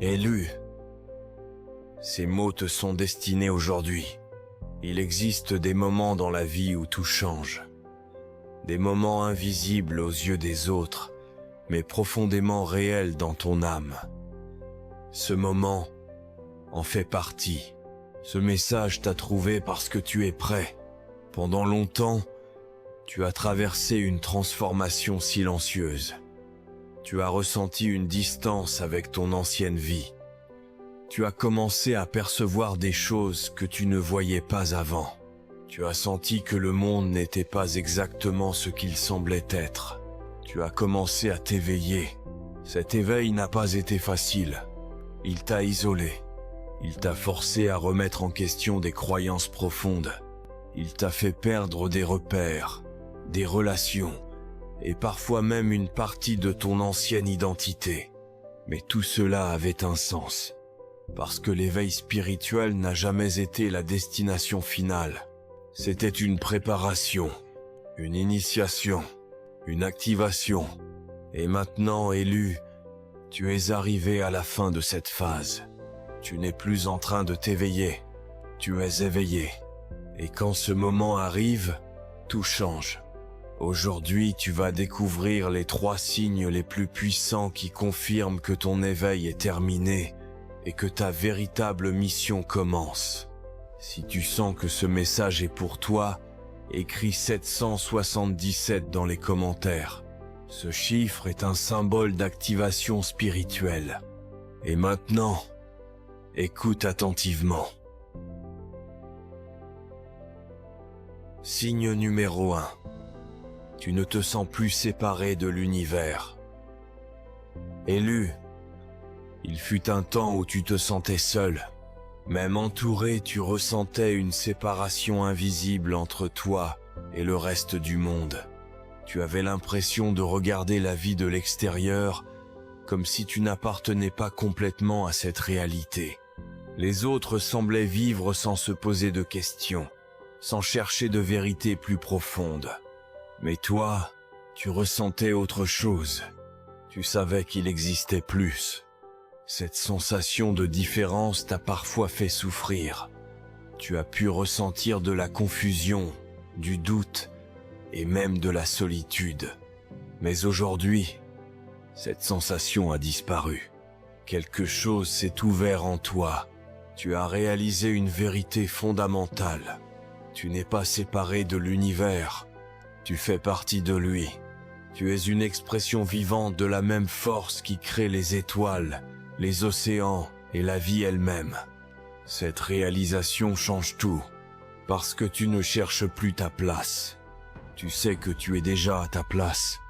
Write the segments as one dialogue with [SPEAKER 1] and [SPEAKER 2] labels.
[SPEAKER 1] Élu, ces mots te sont destinés aujourd'hui. Il existe des moments dans la vie où tout change. Des moments invisibles aux yeux des autres, mais profondément réels dans ton âme. Ce moment en fait partie. Ce message t'a trouvé parce que tu es prêt. Pendant longtemps, tu as traversé une transformation silencieuse. Tu as ressenti une distance avec ton ancienne vie. Tu as commencé à percevoir des choses que tu ne voyais pas avant. Tu as senti que le monde n'était pas exactement ce qu'il semblait être. Tu as commencé à t'éveiller. Cet éveil n'a pas été facile. Il t'a isolé. Il t'a forcé à remettre en question des croyances profondes. Il t'a fait perdre des repères, des relations, et parfois même une partie de ton ancienne identité. Mais tout cela avait un sens, parce que l'éveil spirituel n'a jamais été la destination finale. C'était une préparation, une initiation, une activation. Et maintenant, élu, tu es arrivé à la fin de cette phase. Tu n'es plus en train de t'éveiller, tu es éveillé. Et quand ce moment arrive, tout change. Aujourd'hui, tu vas découvrir les 3 signes les plus puissants qui confirment que ton éveil est terminé et que ta véritable mission commence. Si tu sens que ce message est pour toi, écris 777 dans les commentaires. Ce chiffre est un symbole d'activation spirituelle. Et maintenant, écoute attentivement. Signe numéro 1. Tu ne te sens plus séparé de l'univers. Élu, il fut un temps où tu te sentais seul. Même entouré, tu ressentais une séparation invisible entre toi et le reste du monde. Tu avais l'impression de regarder la vie de l'extérieur comme si tu n'appartenais pas complètement à cette réalité. Les autres semblaient vivre sans se poser de questions, sans chercher de vérité plus profonde. Mais toi, tu ressentais autre chose. Tu savais qu'il existait plus. Cette sensation de différence t'a parfois fait souffrir. Tu as pu ressentir de la confusion, du doute et même de la solitude. Mais aujourd'hui, cette sensation a disparu. Quelque chose s'est ouvert en toi. Tu as réalisé une vérité fondamentale. Tu n'es pas séparé de l'univers. Tu fais partie de lui. Tu es une expression vivante de la même force qui crée les étoiles, les océans et la vie elle-même. Cette réalisation change tout, parce que tu ne cherches plus ta place. Tu sais que tu es déjà à ta place.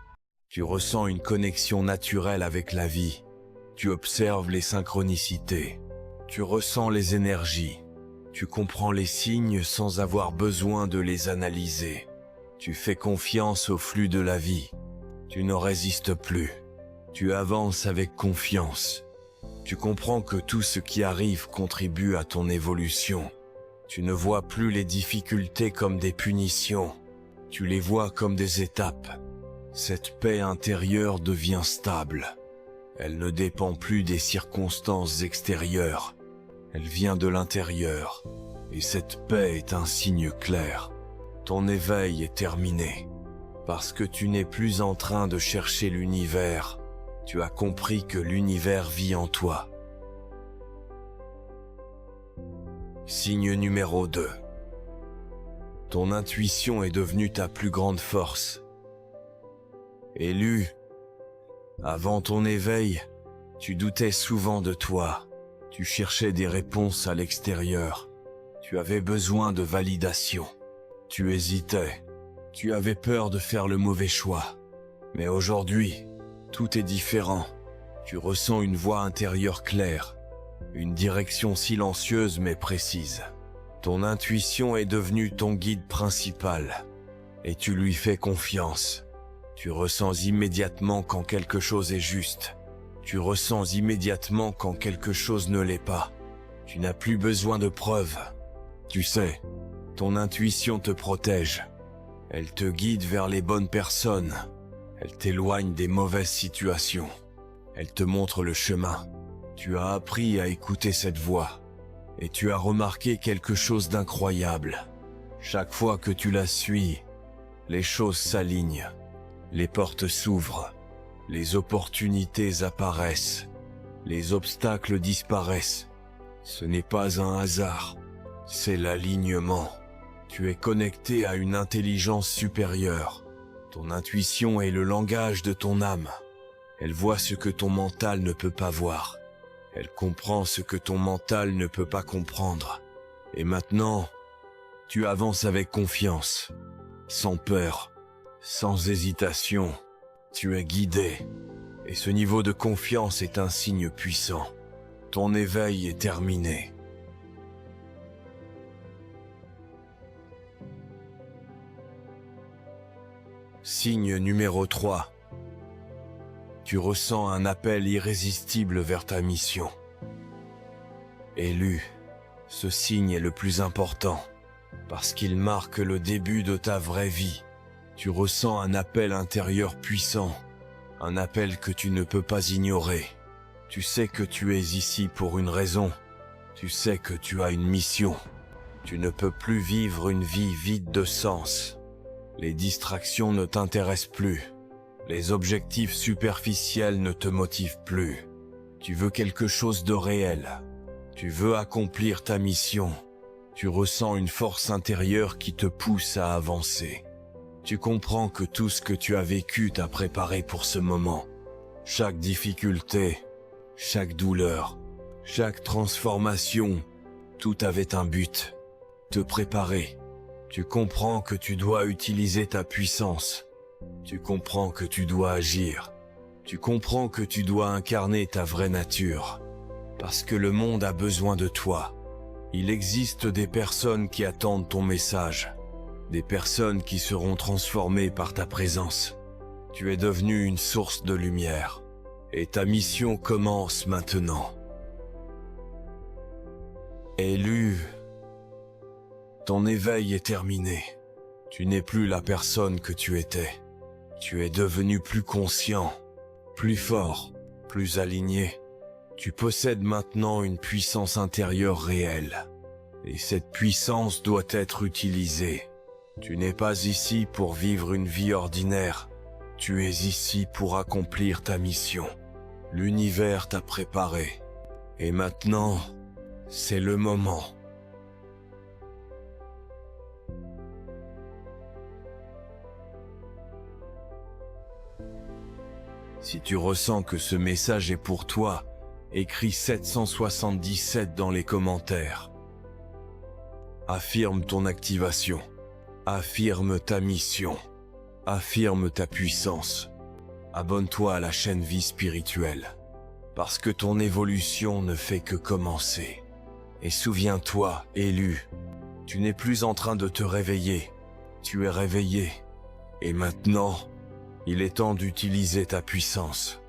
[SPEAKER 1] Tu ressens une connexion naturelle avec la vie. Tu observes les synchronicités. Tu ressens les énergies. Tu comprends les signes sans avoir besoin de les analyser. Tu fais confiance au flux de la vie. Tu ne résistes plus. Tu avances avec confiance. Tu comprends que tout ce qui arrive contribue à ton évolution. Tu ne vois plus les difficultés comme des punitions. Tu les vois comme des étapes. Cette paix intérieure devient stable. Elle ne dépend plus des circonstances extérieures. Elle vient de l'intérieur. Et cette paix est un signe clair. Ton éveil est terminé. Parce que tu n'es plus en train de chercher l'univers. Tu as compris que l'univers vit en toi. Signe numéro 2. Ton intuition est devenue ta plus grande force. Élu, avant ton éveil, tu doutais souvent de toi. Tu cherchais des réponses à l'extérieur. Tu avais besoin de validation. Tu hésitais. Tu avais peur de faire le mauvais choix. Mais aujourd'hui, tout est différent. Tu ressens une voix intérieure claire, une direction silencieuse mais précise. Ton intuition est devenue ton guide principal et tu lui fais confiance. Tu ressens immédiatement quand quelque chose est juste. Tu ressens immédiatement quand quelque chose ne l'est pas. Tu n'as plus besoin de preuves. Tu sais, ton intuition te protège. Elle te guide vers les bonnes personnes. Elle t'éloigne des mauvaises situations. Elle te montre le chemin. Tu as appris à écouter cette voix. Et tu as remarqué quelque chose d'incroyable. Chaque fois que tu la suis, les choses s'alignent. Les portes s'ouvrent. Les opportunités apparaissent. Les obstacles disparaissent. Ce n'est pas un hasard. C'est l'alignement. Tu es connecté à une intelligence supérieure. Ton intuition est le langage de ton âme. Elle voit ce que ton mental ne peut pas voir. Elle comprend ce que ton mental ne peut pas comprendre. Et maintenant, tu avances avec confiance, sans peur, sans hésitation. Tu es guidé. Et ce niveau de confiance est un signe puissant. Ton éveil est terminé. Signe numéro 3. Tu ressens un appel irrésistible vers ta mission. Élu, ce signe est le plus important, parce qu'il marque le début de ta vraie vie. Tu ressens un appel intérieur puissant, un appel que tu ne peux pas ignorer. Tu sais que tu es ici pour une raison. Tu sais que tu as une mission. Tu ne peux plus vivre une vie vide de sens. Les distractions ne t'intéressent plus. Les objectifs superficiels ne te motivent plus. Tu veux quelque chose de réel. Tu veux accomplir ta mission. Tu ressens une force intérieure qui te pousse à avancer. Tu comprends que tout ce que tu as vécu t'a préparé pour ce moment. Chaque difficulté, chaque douleur, chaque transformation, tout avait un but. Te préparer. Tu comprends que tu dois utiliser ta puissance. Tu comprends que tu dois agir. Tu comprends que tu dois incarner ta vraie nature. Parce que le monde a besoin de toi. Il existe des personnes qui attendent ton message. Des personnes qui seront transformées par ta présence. Tu es devenu une source de lumière. Et ta mission commence maintenant. Élu, ton éveil est terminé. Tu n'es plus la personne que tu étais. Tu es devenu plus conscient, plus fort, plus aligné. Tu possèdes maintenant une puissance intérieure réelle. Et cette puissance doit être utilisée. Tu n'es pas ici pour vivre une vie ordinaire. Tu es ici pour accomplir ta mission. L'univers t'a préparé. Et maintenant, c'est le moment. Si tu ressens que ce message est pour toi, écris 777 dans les commentaires. Affirme ton activation. Affirme ta mission. Affirme ta puissance. Abonne-toi à la chaîne Vie Spirituelle. Parce que ton évolution ne fait que commencer. Et souviens-toi, élu, tu n'es plus en train de te réveiller. Tu es réveillé. Et maintenant, il est temps d'utiliser ta puissance.